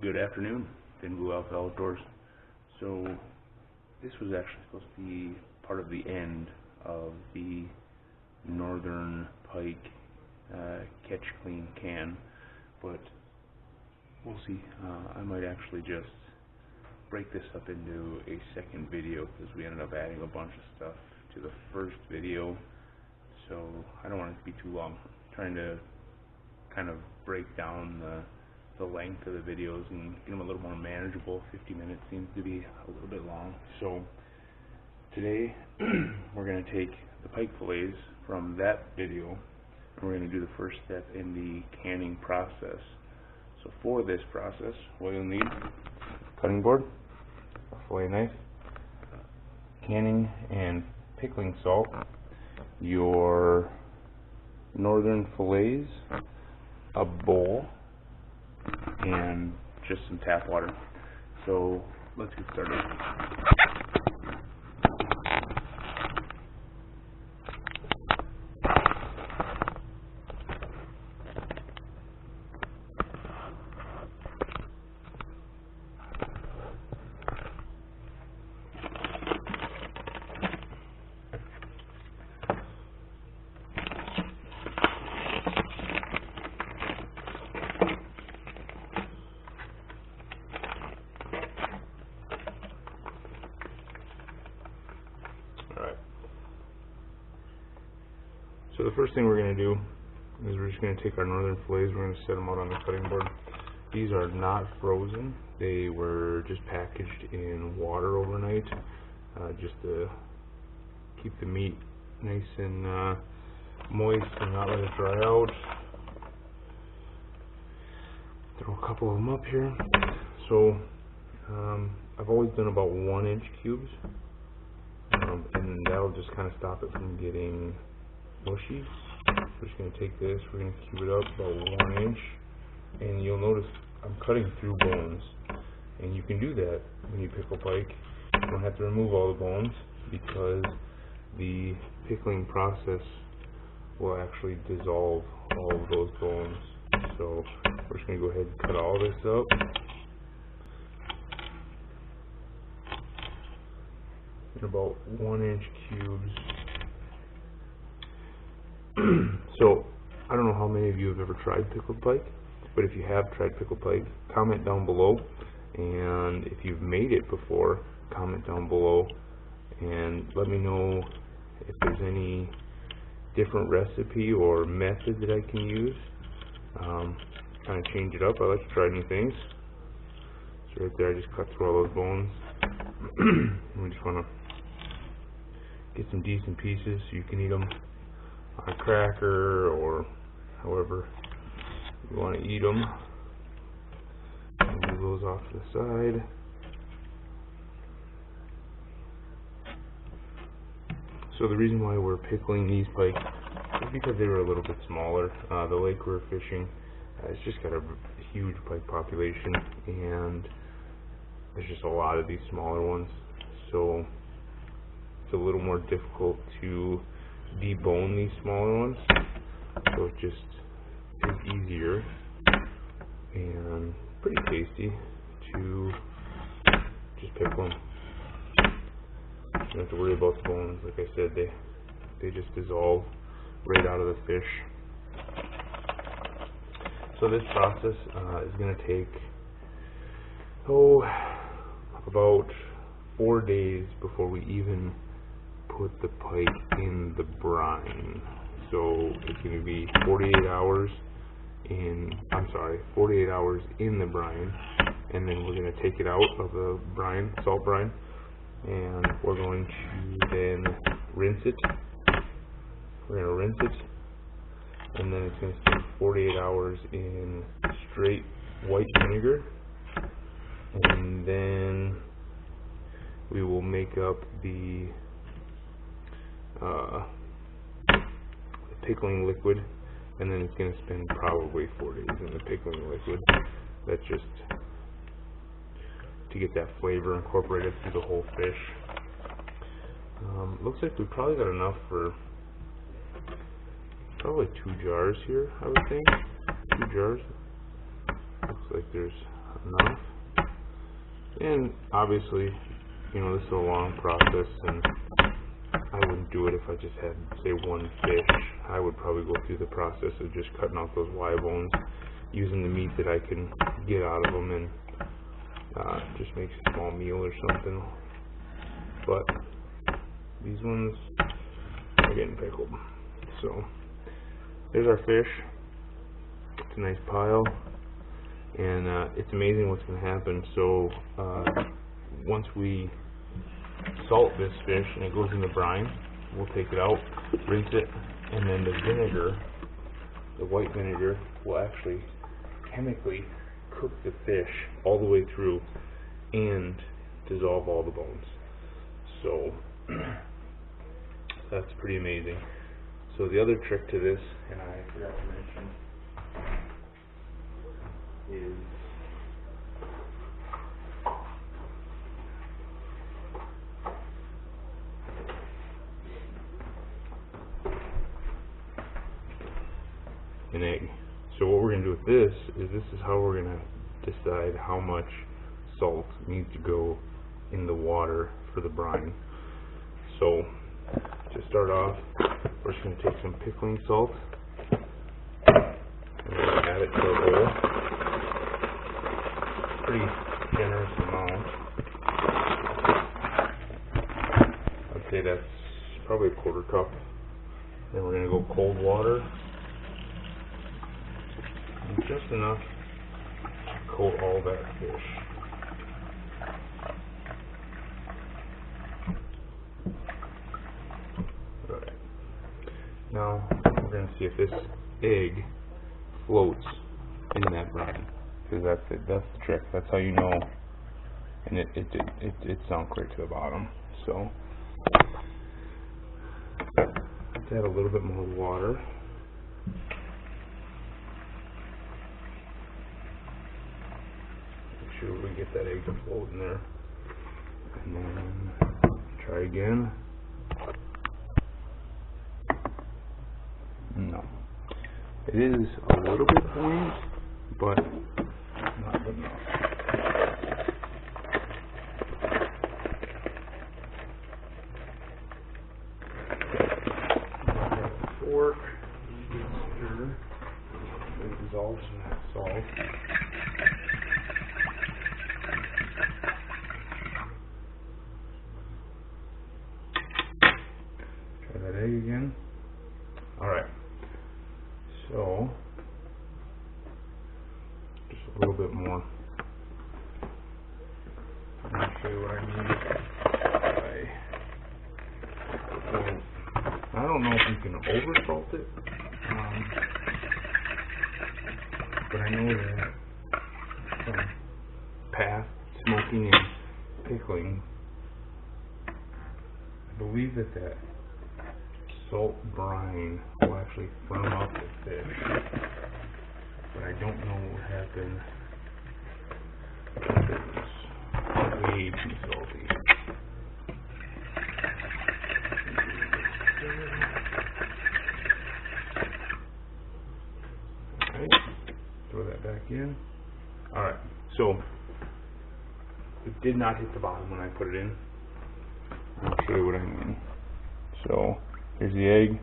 Good afternoon, Thin Blue Alpha Outdoors. So this was actually supposed to be part of the end of the northern pike catch clean can, but we'll see. I might actually just break this up into a second video because we ended up adding a bunch of stuff to the first video, so I don't want it to be too long. I'm trying to kind of break down the length of the videos and get them a little more manageable. 50 minutes seems to be a little bit long. So today we're going to take the pike fillets from that video and we're going to do the first step in the canning process. So for this process, what you'll need: cutting board, a fillet knife, canning and pickling salt, your northern fillets, a bowl, and just some tap water. So let's get started. So the first thing we're going to do is we're just going to take our northern fillets, we're going to set them out on the cutting board. These are not frozen, they were just packaged in water overnight, just to keep the meat nice and moist and not let it dry out. Throw a couple of them up here. So I've always done about 1-inch cubes, and that'll just kind of stop it from getting mushy. We're just going to take this, we're going to cube it up about 1 inch, and you'll notice I'm cutting through bones, and you can do that when you pickle pike. You don't have to remove all the bones because the pickling process will actually dissolve all of those bones. So we're just going to go ahead and cut all this up in about 1-inch cubes. So, I don't know how many of you have ever tried pickled pike, but if you have tried pickled pike, comment down below, and if you've made it before, comment down below, and let me know if there's any different recipe or method that I can use. Kind of change it up. I like to try new things. So right there, I just cut through all those bones. And we just want to get some decent pieces so you can eat them on a cracker or however you want to eat them. Move those off to the side. So the reason why we're pickling these pike is because they were a little bit smaller. The lake we're fishing it's just got a huge pike population, and there's just a lot of these smaller ones, so it's a little more difficult to debone these smaller ones, so it just is easier and pretty tasty to just pickle them. You don't have to worry about the bones. Like I said, they just dissolve right out of the fish. So this process is going to take about 4 days before we even put the pike in the brine. So it's going to be 48 hours in the brine, and then we're going to take it out of the brine, salt brine, and we're going to then rinse it. We're going to rinse it, and then it's going to spend 48 hours in straight white vinegar, and then we will make up the pickling liquid, and then it's going to spend probably 4 days in the pickling liquid. That's just to get that flavor incorporated through the whole fish. Looks like we probably got enough for probably 2 jars here, I would think. 2 jars. Looks like there's enough. And obviously, you know, this is a long process, and I wouldn't do it if I just had, say, one fish. I would probably go through the process of just cutting out those Y bones, using the meat that I can get out of them, and just make a small meal or something. But these ones are getting pickled. So there's our fish. It's a nice pile, and it's amazing what's going to happen. So once we salt this fish and it goes in the brine, we'll take it out, rinse it, and then the vinegar, the white vinegar, will actually chemically cook the fish all the way through and dissolve all the bones. So that's pretty amazing. So the other trick to this, and I forgot to mention, is an egg. So what we're going to do with this is how we're going to decide how much salt needs to go in the water for the brine. So to start off, we're just going to take some pickling salt and we're going to add it to our bowl. Pretty generous amount. I'd say that's probably a quarter cup. Then we're going to go cold water. And just enough to coat all that fish. Alright. Now we're going to see if this egg floats in that brine. Because that's the trick. That's how you know. And it sunk right to the bottom. So let's add a little bit more water. We get that egg to float in there, and then try again. No, it is a little bit buoyant, but not good enough. Fork, stir, it dissolves in that salt. That egg again. Alright, so just a little bit more. I'm going to show you what I mean by, I don't know if you can over salt it, but I know that from past smoking and pickling, I believe that salt brine will actually firm up the fish, but I don't know what happened if it's way too salty. Alright, throw that back in. Alright, so it did not hit the bottom when I put it in. I'll show you what I mean. So here's the egg.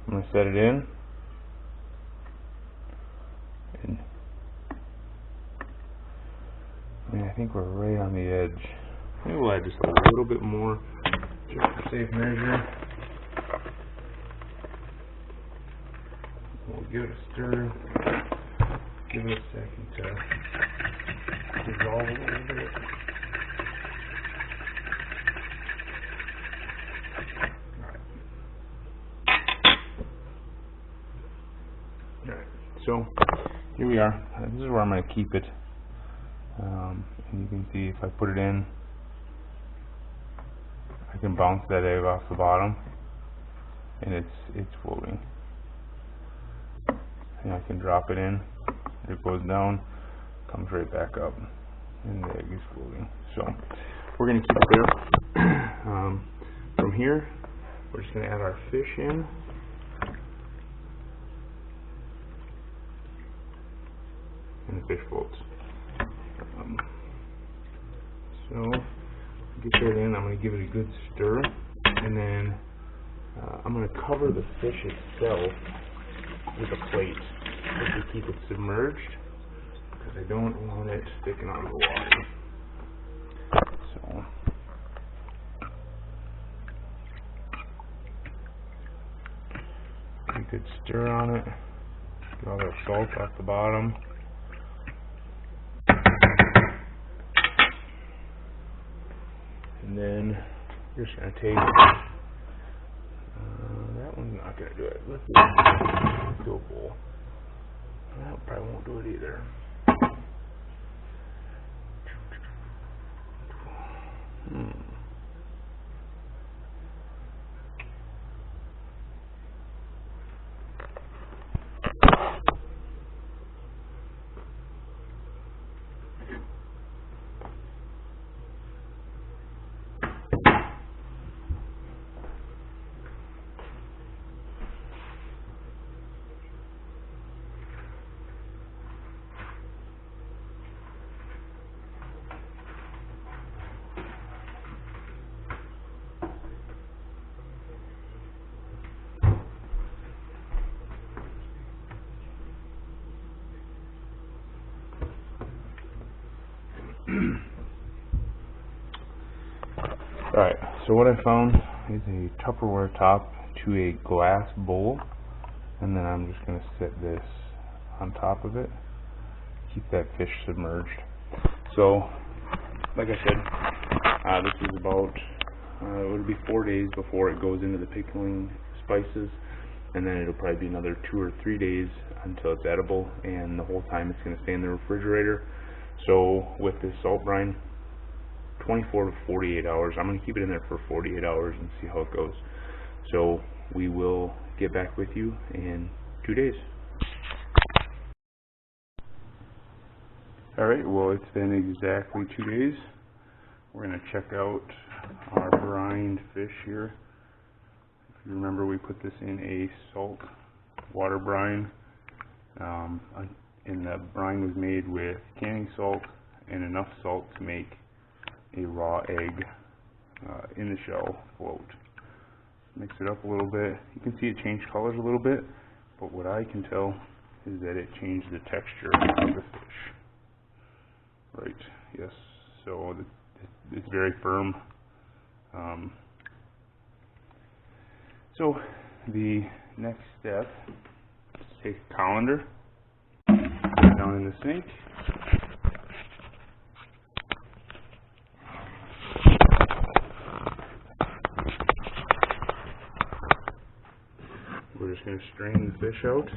I'm going to set it in. And I think we're right on the edge. Maybe we'll add just a little bit more, just for safe measure. We'll give it a stir. Give it a second to dissolve a little bit. Alright, so here we are. This is where I'm going to keep it. And you can see if I put it in, I can bounce that egg off the bottom, and it's floating. And I can drop it in, it goes down, comes right back up, and the egg is floating. So we're going to keep it there. From here, we're just going to add our fish in. And the fish floats. So get that in. I'm going to give it a good stir, and then I'm going to cover the fish itself with a plate just to keep it submerged, because I don't want it sticking out of the water. So a good stir on it. Get all that salt off the bottom. And then you're just going to take that one's not going to do it. Let's do a bowl. That probably won't do it either. Alright, so what I found is a Tupperware top to a glass bowl, and then I'm just going to set this on top of it, keep that fish submerged. So, like I said, this is about, it'll be 4 days before it goes into the pickling spices, and then it'll probably be another 2 or 3 days until it's edible, and the whole time it's going to stay in the refrigerator. So with this salt brine, 24 to 48 hours. I'm going to keep it in there for 48 hours and see how it goes. So we will get back with you in 2 days. Alright, well, it's been exactly 2 days. We're going to check out our brined fish here. If you remember, we put this in a salt water brine. And the brine was made with canning salt and enough salt to make a raw egg in the shell float. Mix it up a little bit. You can see it change colors a little bit, but what I can tell is that it changed the texture of the fish. Right, yes, so it's very firm. So the next step is to take a colander, put it down in the sink, we're just going to strain the fish out,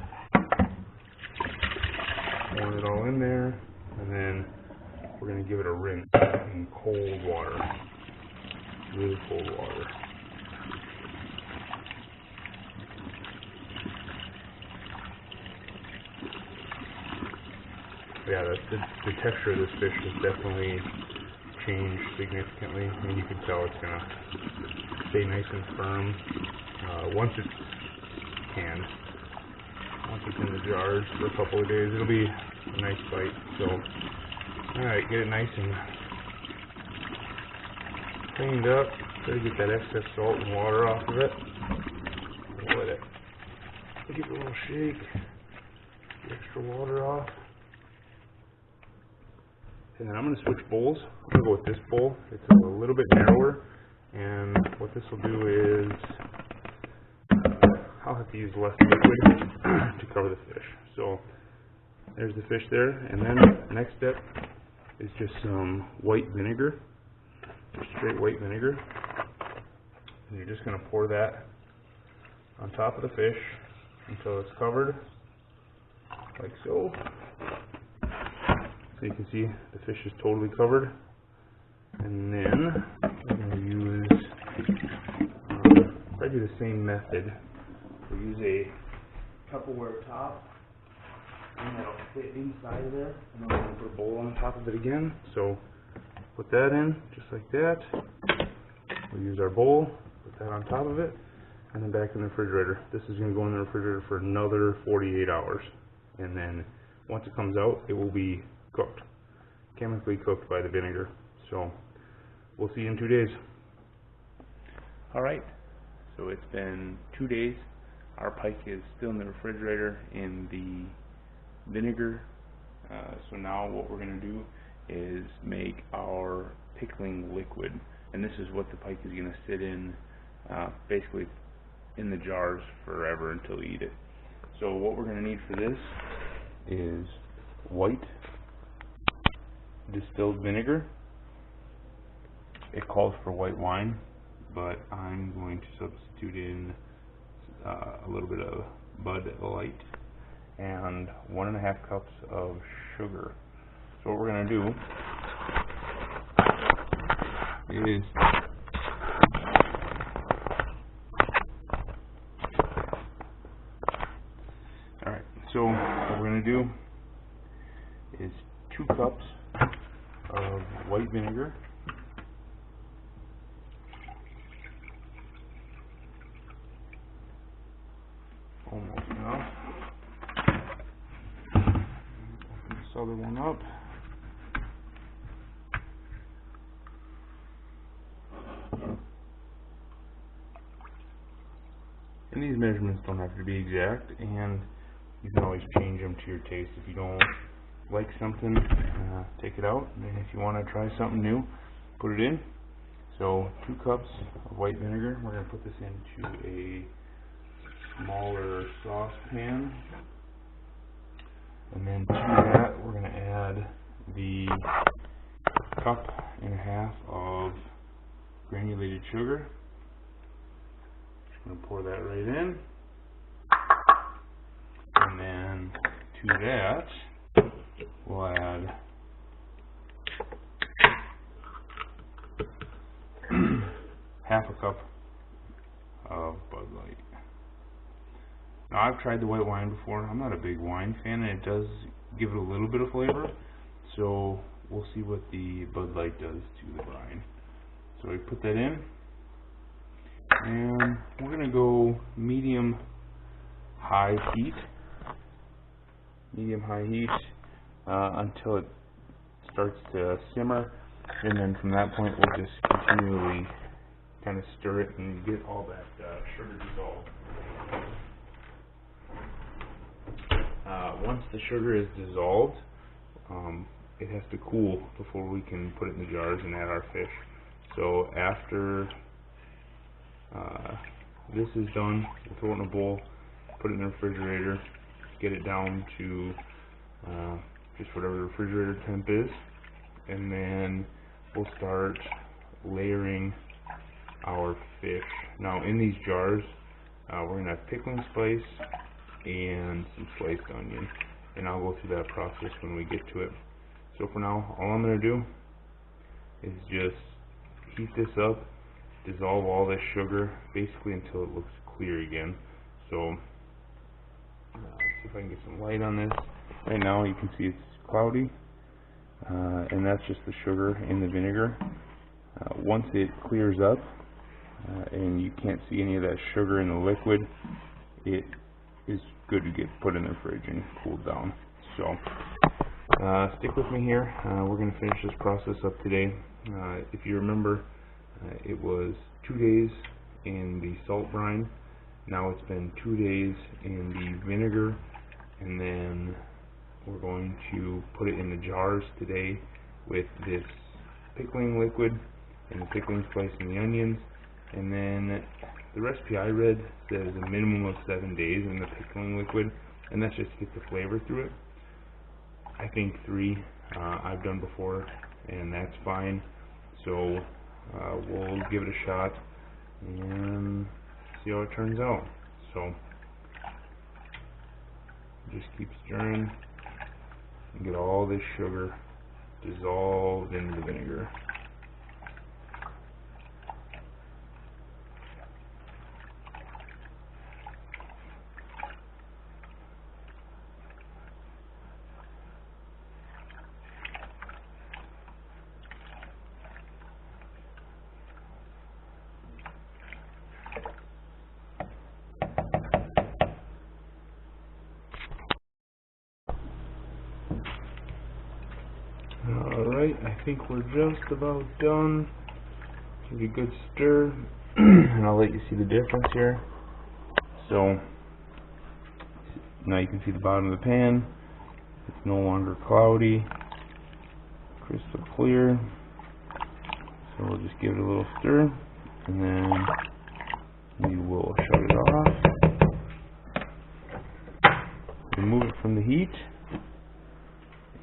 pour it all in there, and then we're going to give it a rinse in cold water, really cold water. Yeah, the texture of this fish has definitely changed significantly, and you can tell it's going to stay nice and firm once it's canned. Once it's in the jars for a couple of days, it'll be a nice bite. So, alright, get it nice and cleaned up. Try to get that excess salt and water off of it. Let it give it a little shake, get the extra water off. And then I'm going to switch bowls. I'm going to go with this bowl. It's a little bit narrower, and what this will do is I'll have to use less liquid to cover the fish. So there's the fish there, and then the next step is just some white vinegar, straight white vinegar. And you're just going to pour that on top of the fish until it's covered, like so. So you can see the fish is totally covered, and then we're going to use, I do the same method. We'll use a Tupperware top, and that'll fit inside of there, and then we're going to put a bowl on top of it again. So put that in, just like that. We'll use our bowl, put that on top of it, and then back in the refrigerator. This is going to go in the refrigerator for another 48 hours, and then once it comes out, it will be cooked. chemically cooked by the vinegar. So we'll see you in 2 days. Alright, so it's been 2 days. Our pike is still in the refrigerator in the vinegar. So now what we're going to do is make our pickling liquid. And this is what the pike is going to sit in, basically in the jars forever until you eat it. So what we're going to need for this is white distilled vinegar. It calls for white wine, but I'm going to substitute in a little bit of Bud Light and 1.5 cups of sugar. So what we're going to do is alright, so what we're going to do is 2 cups of white vinegar, almost enough. Open this other one up. And these measurements don't have to be exact, and you can always change them to your taste. If you don't like something, take it out, and if you want to try something new, put it in. So 2 cups of white vinegar. We're going to put this into a smaller saucepan, and then to that we're going to add the 1.5 cups of granulated sugar. I'm going to pour that right in, and then to that we'll add half a cup of Bud Light. Now I've tried the white wine before. I'm not a big wine fan, and it does give it a little bit of flavor, so we'll see what the Bud Light does to the brine. So we put that in, and we're going to go medium-high heat until it starts to simmer, and then from that point we'll just continually kind of stir it and get all that sugar dissolved. Once the sugar is dissolved, it has to cool before we can put it in the jars and add our fish. So after this is done, we'll throw it in a bowl, put it in the refrigerator, get it down to just whatever the refrigerator temp is, and then we'll start layering our fish. Now in these jars, we're going to have pickling spice and some sliced onion, and I'll go through that process when we get to it. So for now, all I'm going to do is just heat this up, dissolve all this sugar basically until it looks clear again. So let's see if I can get some light on this. Right now you can see it's cloudy, and that's just the sugar in the vinegar. Once it clears up and you can't see any of that sugar in the liquid, it is good to get put in the fridge and cooled down. So stick with me here. We're going to finish this process up today. If you remember, it was 2 days in the salt brine. Now it's been 2 days in the vinegar, and then we're going to put it in the jars today with this pickling liquid and the pickling spice and the onions. And then the recipe I read says a minimum of 7 days in the pickling liquid, and that's just to get the flavor through it. I think 3 I've done before, and that's fine. So we'll give it a shot and see how it turns out. So just keep stirring and get all this sugar dissolved into the vinegar. Alright, I think we're just about done. Give it a good stir, and I'll let you see the difference here. So, now you can see the bottom of the pan. It's no longer cloudy, crystal clear. So we'll just give it a little stir, and then we will shut it off. Remove it from the heat,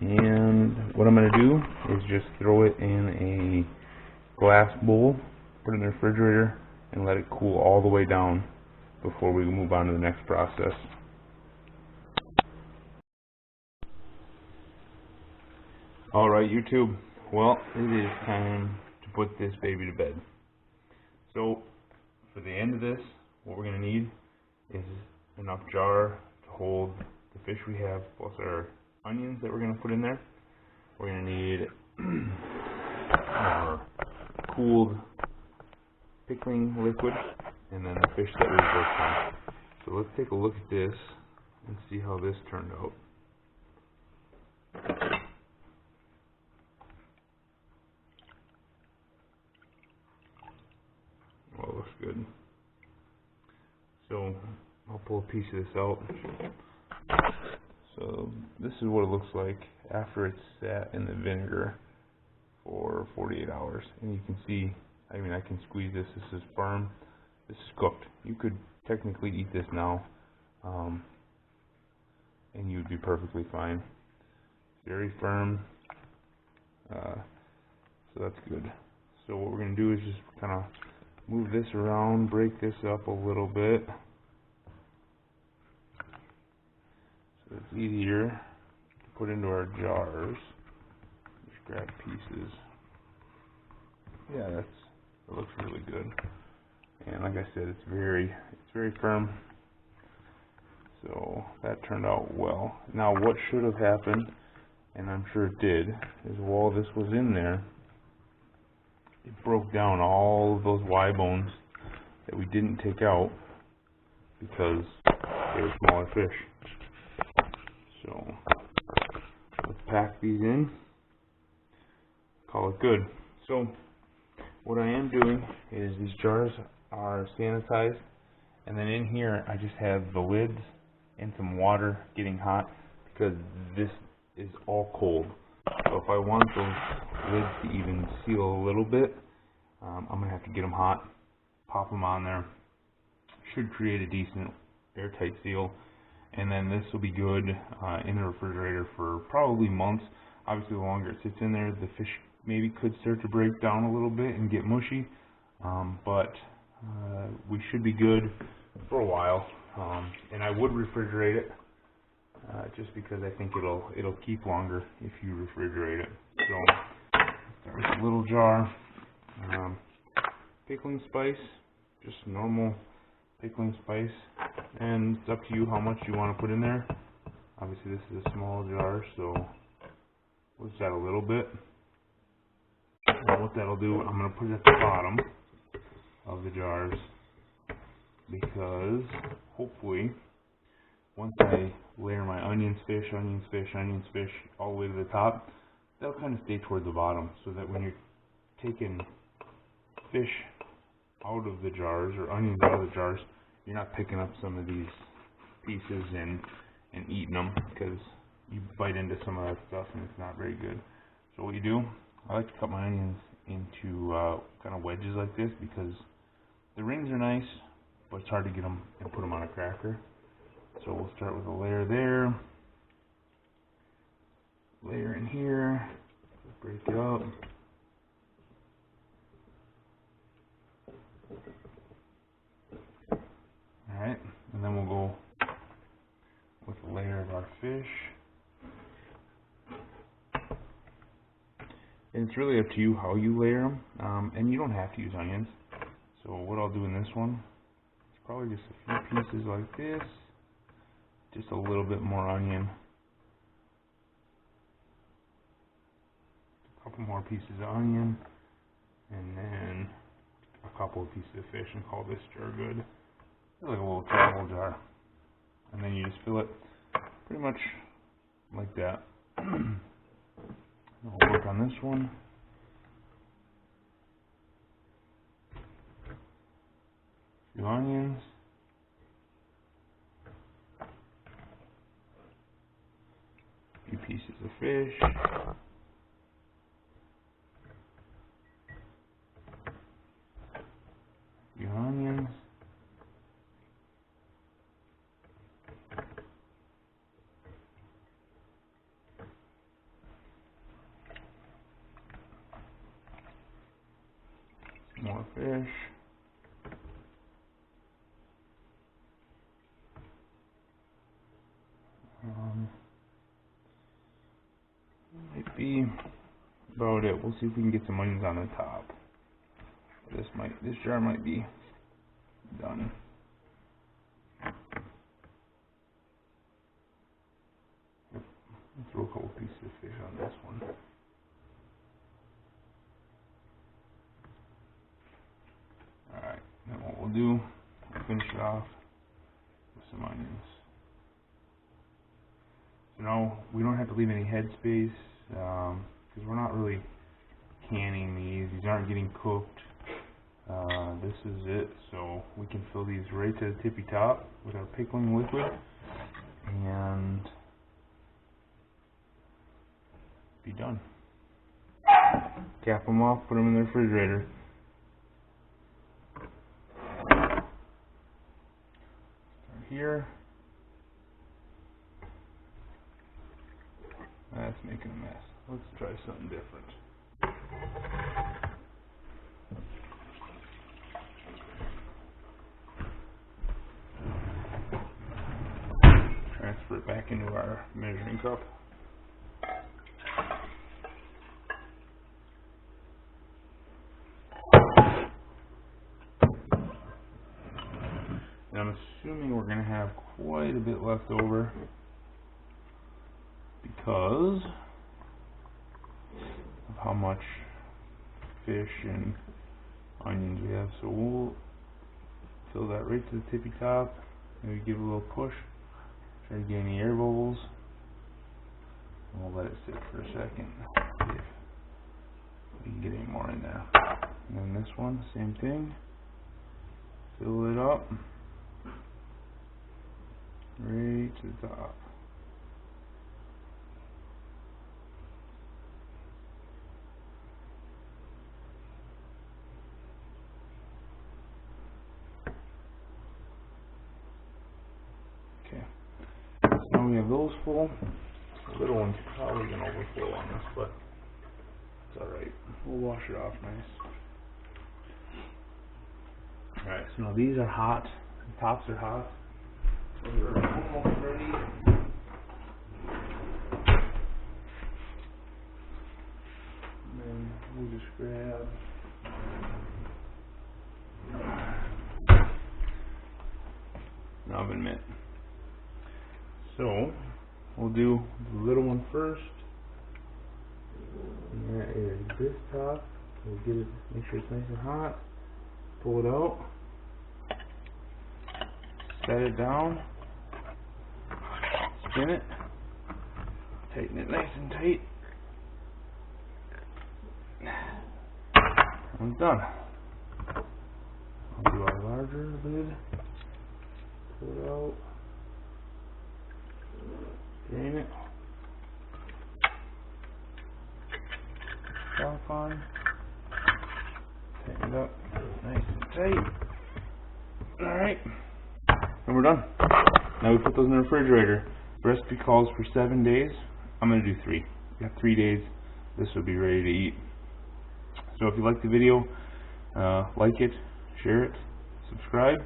and what I'm going to do is just throw it in a glass bowl, put it in the refrigerator, and let it cool all the way down before we move on to the next process. Alright, YouTube, well, it is time to put this baby to bed. So, for the end of this, what we're going to need is enough jar to hold the fish we have, plus our onions that we're going to put in there. We're going to need our cooled pickling liquid, and then the fish that we've worked on. So let's take a look at this and see how this turned out. Well, it looks good. So I'll pull a piece of this out. So this is what it looks like after it's sat in the vinegar for 48 hours. And you can see, I mean, I can squeeze this. This is firm. This is cooked. You could technically eat this now, and you'd be perfectly fine. Very firm. So that's good. So what we're going to do is just kind of move this around, break this up a little bit, so it's easier to put into our jars. Just grab pieces. Yeah, it looks really good. And like I said, it's very firm. So that turned out well. Now what should have happened, and I'm sure it did, is while this was in there, it broke down all of those Y bones that we didn't take out because they were smaller fish. So let's pack these in, call it good. So what I am doing is these jars are sanitized, and then in here I just have the lids and some water getting hot because this is all cold. So if I want those lids to even seal a little bit, I'm going to have to get them hot, pop them on there. Should create a decent airtight seal, and then this will be good in the refrigerator for probably months. Obviously the longer it sits in there, the fish maybe could start to break down a little bit and get mushy, but we should be good for a while. And I would refrigerate it just because I think it'll keep longer if you refrigerate it. So start with a little jar, pickling spice, just normal pickling spice, and it's up to you how much you want to put in there. Obviously this is a small jar, so we'll just add a little bit. And what that'll do, I'm going to put it at the bottom of the jars, because hopefully once I layer my onions, fish all the way to the top, that'll kind of stay toward the bottom, so that when you're taking fish out of the jars or onions out of the jars, you're not picking up some of these pieces and eating them, because you bite into some of that stuff and it's not very good. So what you do, I like to cut my onions into kind of wedges like this, because the rings are nice, but it's hard to get them and put them on a cracker. So we'll start with a layer there, layer in here, break it up. Alright, and then we'll go with a layer of our fish. And it's really up to you how you layer them, and you don't have to use onions. So what I'll do in this one is probably just a few pieces like this, just a little bit more onion, a couple more pieces of onion, and then a couple of pieces of fish, and call this jar good. It's like a little travel jar. And then you just fill it pretty much like that. We'll work on on this one. A few onions. A few pieces of fish. A few onions. More fish. Might be about it. We'll see if we can get some onions on the top. This jar might be done. Yep. Let's throw a couple pieces of fish on this one. Alright, then what we'll do, we'll finish it off with some onions. So now we don't have to leave any headspace because we're not really canning these. These aren't getting cooked. This is it. So we can fill these right to the tippy top with our pickling liquid and be done. Cap them off, put them in the refrigerator. Here. That's making a mess. Let's try something different. Transfer it back into our measuring cup. And I'm assuming we're going to have quite a bit left over because of how much fish and onions we have. So we'll fill that right to the tippy top. Maybe give it a little push. Try to get any air bubbles. And we'll let it sit for a second. See if we can get any more in there. And then this one, same thing. Fill it up. Right to the top. Okay. So now we have those full. The little one's probably going to overflow on this, but it's alright. We'll wash it off nice. Alright, so now these are hot. The tops are hot. We're almost ready. And then we'll just grab an oven mitt. So we'll do the little one first. And that is this top. We'll get it, make sure it's nice and hot. Pull it out. Set it down. Spin it, tighten it nice and tight. I'm done. I'll do our larger lid. Pull it out. Drain it. Top on. Tighten it up nice and tight. Alright. And we're done. Now we put those in the refrigerator. The recipe calls for 7 days. I'm going to do 3. We got 3 days. This will be ready to eat. So if you like the video, like it, share it, subscribe,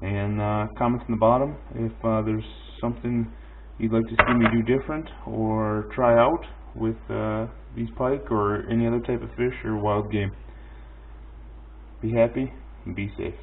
and comments in the bottom if there's something you'd like to see me do different or try out with these pike or any other type of fish or wild game. Be happy and be safe.